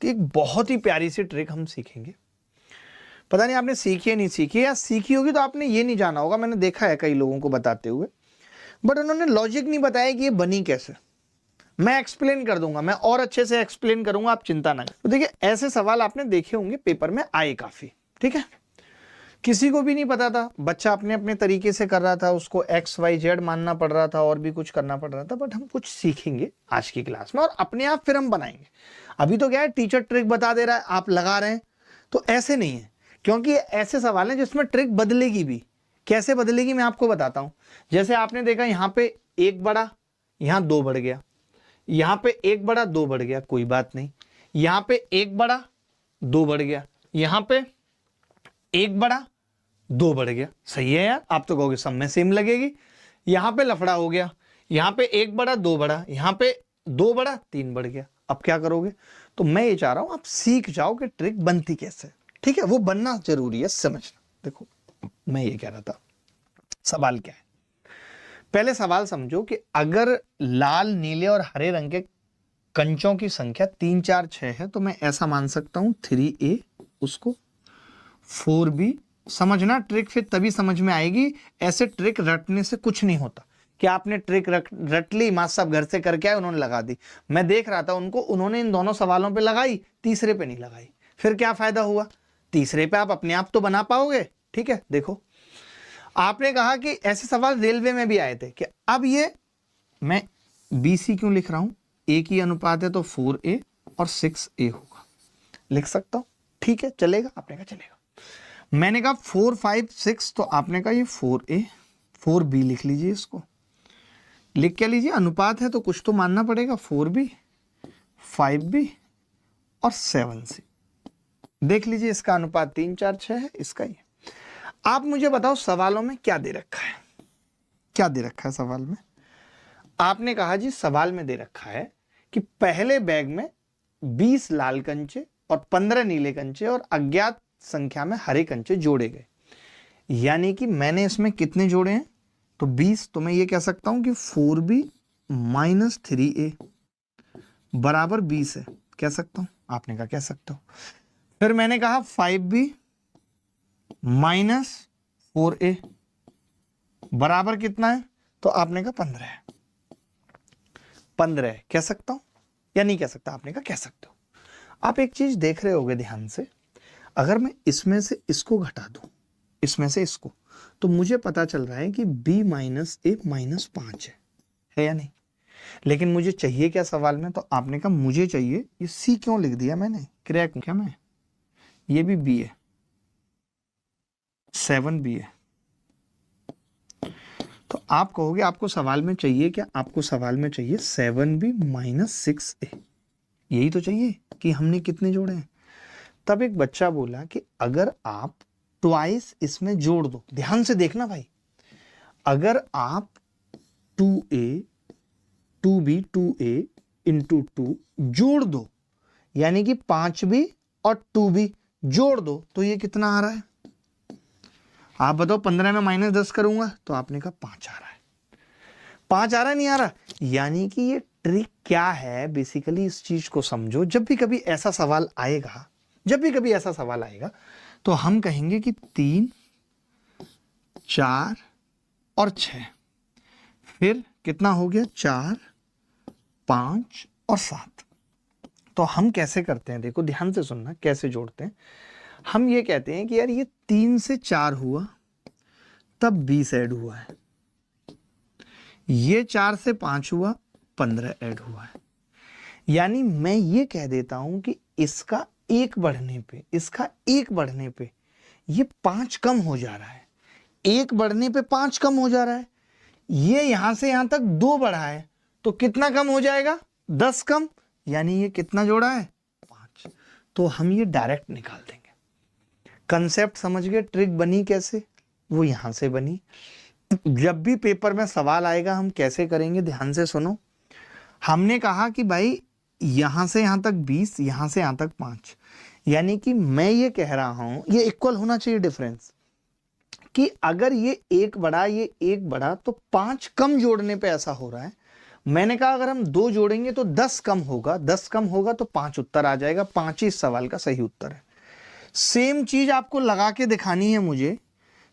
की एक बहुत ही प्यारी सी ट्रिक हम सीखेंगे। पता नहीं आपने सीखी है नहीं सीखी, या सीखी होगी तो आपने ये नहीं जाना होगा, मैंने देखा है कई लोगों को बताते हुए, बट उन्होंने लॉजिक नहीं बताया कि ये बनी कैसे। मैं एक्सप्लेन कर दूंगा, मैं और अच्छे से एक्सप्लेन करूंगा, आप चिंता ना करें। तो देखिए, ऐसे सवाल आपने देखे होंगे पेपर में आए काफी, ठीक है। किसी को भी नहीं पता था, बच्चा अपने अपने तरीके से कर रहा था, उसको XYZ मानना पड़ रहा था और भी कुछ करना पड़ रहा था, बट हम कुछ सीखेंगे आज की क्लास में और अपने आप फिर हम बनाएंगे। अभी तो क्या है, टीचर ट्रिक बता दे रहा है, आप लगा रहे हैं, तो ऐसे नहीं है, क्योंकि ऐसे सवाल हैं जिसमें ट्रिक बदलेगी भी। कैसे बदलेगी मैं आपको बताता हूं। जैसे आपने देखा यहाँ पे 1 बढ़ा, यहाँ 2 बढ़ गया, यहाँ पे 1 बढ़ा 2 बढ़ गया, कोई बात नहीं। यहाँ पे 1 बढ़ा 2 बढ़ गया, यहाँ पे 1 बढ़ा 2 बढ़ गया, सही है यार। आप तो कहोगे सब में सेम लगेगी। यहाँ पे लफड़ा हो गया, यहाँ पे 1 बढ़ा 2 बढ़ा, यहाँ पे 2 बढ़ा 3 बढ़ गया। अब क्या करोगे? तो मैं ये चाह रहा हूं आप सीख जाओ कि ट्रिक बनती कैसे, ठीक है। वो बनना जरूरी है, समझना। देखो, मैं ये कह रहा था, सवाल क्या है, पहले सवाल समझो कि अगर लाल, नीले और हरे रंग के कंचों की संख्या 3 4 6 है, तो मैं ऐसा मान सकता हूं 3A उसको 4B। समझना ट्रिक, फिर तभी समझ में आएगी। ऐसे ट्रिक रटने से कुछ नहीं होता कि आपने ट्रिक रट ली, माँ साहब घर से करके आए, उन्होंने लगा दी। मैं देख रहा था उनको, उन्होंने इन दोनों सवालों पे लगाई, तीसरे पे नहीं लगाई, फिर क्या फायदा हुआ? तीसरे पे आप अपने आप तो बना पाओगे, ठीक है। देखो, आपने कहा कि ऐसे सवाल रेलवे में भी आए थे कि अब ये मैं BC क्यों लिख रहा हूं, A की अनुपात है तो 4A और 6A होगा, लिख सकता हूं, ठीक है, चलेगा। आपने कहा चलेगा। मैंने कहा 4 5 6, तो आपने कहा ये 4A 4B लिख लीजिए, इसको लिख क्या लीजिए, अनुपात है तो कुछ तो मानना पड़ेगा, 4B 5B और 7C। देख लीजिए, इसका अनुपात 3 4 6 है, इसका ही। आप मुझे बताओ सवालों में क्या दे रखा है, क्या दे रखा है सवाल में? आपने कहा जी सवाल में दे रखा है कि पहले बैग में 20 लाल कंचे और 15 नीले कंचे और अज्ञात संख्या में हरे कंचे जोड़े गए। यानी कि मैंने इसमें कितने जोड़े हैं? तो 20। तो मैं ये कह सकता हूं कि 4B माइनस 3A बराबर 20 है, कह सकता हूं। आपने कहा कह सकते हो। फिर मैंने कहा 5B माइनस 4A बराबर कितना है? तो आपने कहा 15 है, 15 कह सकता हूं या नहीं कह सकता? आपने कहा कह सकते हो। आप एक चीज देख रहे होगे ध्यान से, अगर मैं इसमें से इसको घटा दूं, इसमें से इसको, तो मुझे पता चल रहा है कि B माइनस A माइनस 5 है या नहीं? लेकिन मुझे चाहिए क्या सवाल में? तो आपने कहा मुझे चाहिए, ये C क्यों लिख दिया मैंने, क्रैक क्या मैं, ये भी B है, 7B है। तो आप कहोगे आपको सवाल में चाहिए क्या? आपको सवाल में चाहिए 7B माइनस 6A, यही तो चाहिए कि हमने कितने जोड़े हैं। तब एक बच्चा बोला कि अगर आप ट्वाइस इसमें जोड़ दो, ध्यान से देखना भाई, अगर आप 2A 2B 2A इंटू 2 जोड़ दो, यानी कि 5B और 2B जोड़ दो, तो ये कितना आ रहा है? आप बताओ, 15 में माइनस 10 करूंगा तो आपने कहा 5 आ रहा है। 5 आ रहा है, नहीं आ रहा? यानी कि ये ट्रिक क्या है, बेसिकली इस चीज को समझो। जब भी कभी ऐसा सवाल आएगा, जब भी कभी ऐसा सवाल आएगा, तो हम कहेंगे कि 3 4 और 6, फिर कितना हो गया, 4 5 और 7। तो हम कैसे करते हैं, देखो ध्यान से सुनना, कैसे जोड़ते हैं। हम ये कहते हैं कि यार ये 3 से 4 हुआ, तब 20 ऐड हुआ है, ये 4 से 5 हुआ, 15 ऐड हुआ है। यानी मैं ये कह देता हूं कि इसका 1 बढ़ने पे, इसका 1 बढ़ने पे ये 5 कम हो जा रहा है, 1 बढ़ने पे 5 कम हो जा रहा है। ये यहां से यहां तक 2 बढ़ा है, तो कितना कम हो जाएगा? 10 कम। यानी ये कितना जोड़ा है? 5। तो हम ये डायरेक्ट निकाल देंगे। कंसेप्ट समझ गए? ट्रिक बनी कैसे? वो यहां से बनी। जब भी पेपर में सवाल आएगा हम कैसे करेंगे, ध्यान से सुनो। हमने कहा कि भाई यहां से यहां तक 20, यहां से यहां तक 5, यानी कि मैं ये कह रहा हूं, ये इक्वल होना चाहिए डिफरेंस, कि अगर ये 1 बढ़ा, ये 1 बढ़ा, तो 5 कम जोड़ने पे ऐसा हो रहा है। मैंने कहा अगर हम 2 जोड़ेंगे तो 10 कम होगा, 10 कम होगा तो 5 उत्तर आ जाएगा, 5 ही इस सवाल का सही उत्तर है। सेम चीज आपको लगा के दिखानी है मुझे,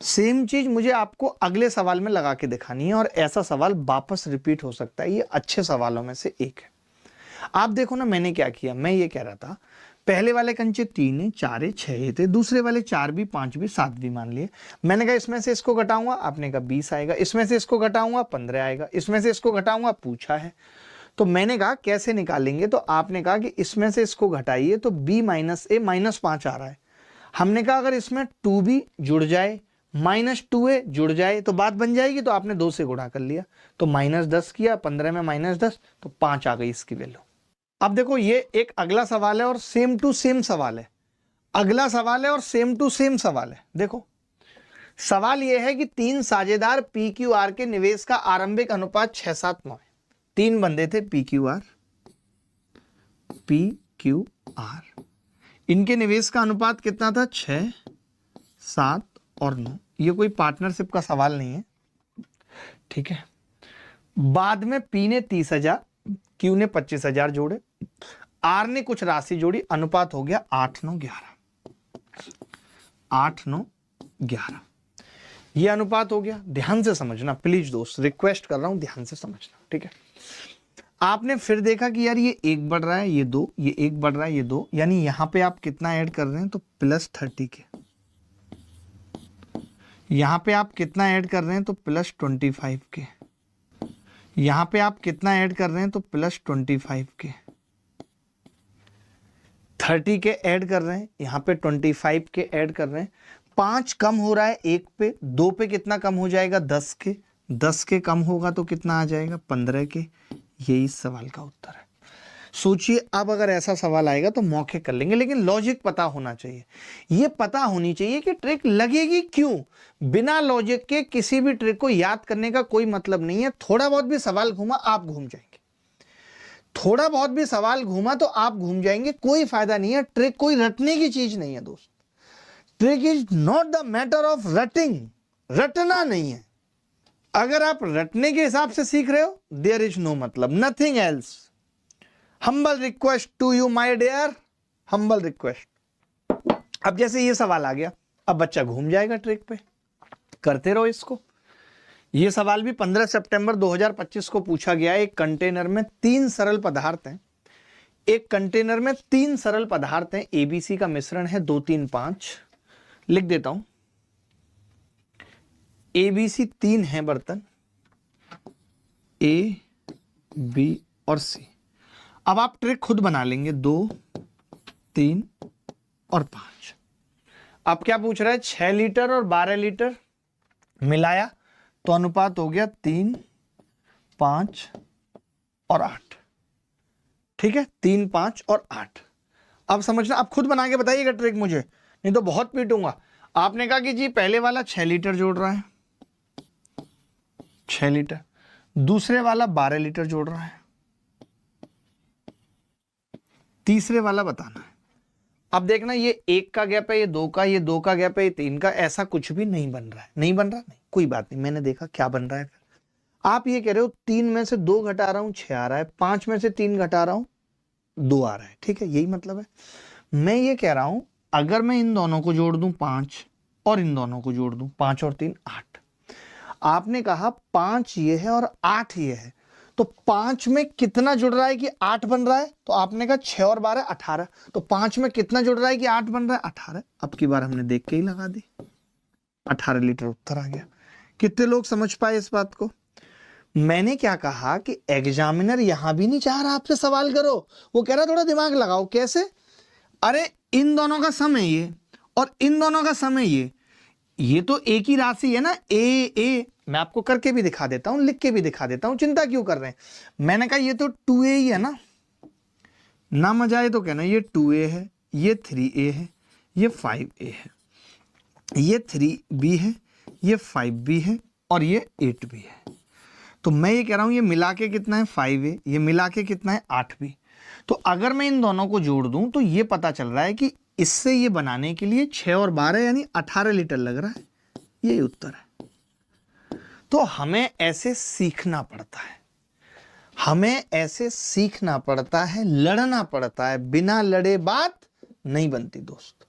सेम चीज मुझे आपको अगले सवाल में लगा के दिखानी है, और ऐसा सवाल वापस रिपीट हो सकता है। ये अच्छे सवालों में से एक है। आप देखो ना मैंने क्या किया, मैं ये कह रहा था पहले वाले कंचे 3 है, 4 है, 6 थे, दूसरे वाले 4 भी, 5 भी, 7 भी मान लिए। मैंने कहा इसमें से इसको घटाऊंगा, आपने कहा 20 आएगा, इसमें से इसको घटाऊंगा 15 आएगा, इसमें से इसको घटाऊंगा, पूछा है। तो मैंने कहा कैसे निकालेंगे, तो आपने कहा कि इसमें से इसको घटाइए तो b माइनस ए -5 आ रहा है। हमने कहा अगर इसमें 2b जुड़ जाए, -2a जुड़ जाए तो बात बन जाएगी, तो आपने 2 से गुणा कर लिया, तो -10 किया, 15 में -10 तो 5 आ गई इसकी वैल्यू। अब देखो ये एक अगला सवाल है और सेम टू सेम सवाल है, अगला सवाल है और सेम टू सेम सवाल है। देखो सवाल यह है कि 3 साझेदार PQR के निवेश का आरंभिक अनुपात 6-7-9 है। 3 बंदे थे PQR, इनके निवेश का अनुपात कितना था? 6, 7 और 9। ये कोई पार्टनरशिप का सवाल नहीं है, ठीक है। बाद में P ने 30,000, Q ने 25,000 जोड़े, R ने कुछ राशि जोड़ी, अनुपात हो गया 8-9-11। 8-9-11 ये अनुपात हो गया। ध्यान से समझना प्लीज दोस्त, रिक्वेस्ट कर रहा हूं ध्यान से समझना, ठीक है। आपने फिर देखा कि यार ये 1 बढ़ रहा है, ये 2, ये 1 बढ़ रहा है, ये 2, यानी यहां पे आप कितना ऐड कर रहे हैं? तो +30 के। यहां पे आप कितना ऐड कर रहे हैं? तो +25 के। यहां पे आप कितना ऐड कर रहे हैं? तो +25 के। 30 के ऐड कर रहे हैं, यहां पे 25 के ऐड कर रहे हैं। 5 कम हो रहा है 1 पे, 2 पे कितना कम हो जाएगा? 10 के। 10 के कम होगा तो कितना आ जाएगा? 15 के। यही इस सवाल का उत्तर है। सोचिए अब अगर ऐसा सवाल आएगा तो मौखिक कर लेंगे, लेकिन लॉजिक पता होना चाहिए। ये पता होनी चाहिए कि ट्रिक लगेगी क्यों। बिना लॉजिक के किसी भी ट्रिक को याद करने का कोई मतलब नहीं है। थोड़ा बहुत भी सवाल घूमा आप घूम जाएंगे, थोड़ा बहुत भी सवाल घूमा तो आप घूम जाएंगे, कोई फायदा नहीं है। ट्रिक कोई रटने की चीज नहीं है दोस्त। Trick is not the matter of रटिंग, रटना नहीं है। अगर आप रटने के हिसाब से सीख रहे हो, देयर इज नो मतलब, nothing else. Humble request to you my dear, humble request. अब जैसे ये सवाल आ गया, अब बच्चा घूम जाएगा ट्रिक पे, करते रहो इसको। ये सवाल भी 15 सितंबर 2025 को पूछा गया है। एक कंटेनर में 3 सरल पदार्थ हैं, एक कंटेनर में 3 सरल पदार्थ हैं, ABC का मिश्रण है 2, 3, 5। लिख देता हूं, ABC 3 है बर्तन, A, B और C। अब आप ट्रिक खुद बना लेंगे, 2, 3 और 5। अब क्या पूछ रहा है? 6 लीटर और 12 लीटर मिलाया तो अनुपात हो गया 3, 5 और 8। ठीक है, 3, 5 और 8। अब समझना, अब खुद बना के बताइएगा ट्रिक मुझे, नहीं तो बहुत पीटूंगा। आपने कहा कि जी पहले वाला 6 लीटर जोड़ रहा है, 6 लीटर, दूसरे वाला 12 लीटर जोड़ रहा है, तीसरे वाला बताना है। अब देखना, ये 1 का गैप है, ये 2 का, ये 2 का गैप है, ये 3 का, ऐसा कुछ भी नहीं बन रहा है। नहीं बन रहा, नहीं कोई बात नहीं, मैंने देखा क्या बन रहा है। फिर आप ये कह रहे हो 3 में से 2 घटा रहा हूं 6 आ रहा है, 5 में से 3 घटा रहा हूं 2 आ रहा है। ठीक है, यही मतलब है। मैं ये कह रहा हूं अगर मैं इन दोनों को जोड़ दूं 5 और इन दोनों को जोड़ दूं 5 और 3 8। आपने कहा 5 ये है और 8 ये है, तो 5 में कितना जुड़ रहा है कि 8 बन रहा है? तो आपने कहा 6 और 12 18, तो 5 में कितना जुड़ रहा है कि 8 बन रहा है? 18। अब की बार हमने देख के ही लगा दी, 18 लीटर उत्तर आ गया। कितने लोग समझ पाए इस बात को? मैंने क्या कहा कि एग्जामिनर यहां भी नहीं चाह रहा आपसे सवाल करो, वो कह रहा थोड़ा दिमाग लगाओ। कैसे? अरे इन दोनों का सम है ये और इन दोनों का सम है ये तो एक ही राशि है ना, ए। मैं आपको करके भी दिखा देता हूं, लिख के भी दिखा देता हूं, चिंता क्यों कर रहे हैं? मैंने कहा ये तो 2a ही है ना मजा आए तो कहना ये 2a है, ये 3a है, ये 5a है, ये 3b है, ये 5b है और ये 8b है। तो मैं ये कह रहा हूं ये मिला के कितना है 5a, ये मिला के कितना है 8b। तो अगर मैं इन दोनों को जोड़ दूं तो ये पता चल रहा है कि इससे ये बनाने के लिए 6 और 12 यानी 18 लीटर लग रहा है। यही उत्तर है। तो हमें ऐसे सीखना पड़ता है। हमें ऐसे सीखना पड़ता है, लड़ना पड़ता है, बिना लड़े बात नहीं बनती दोस्त।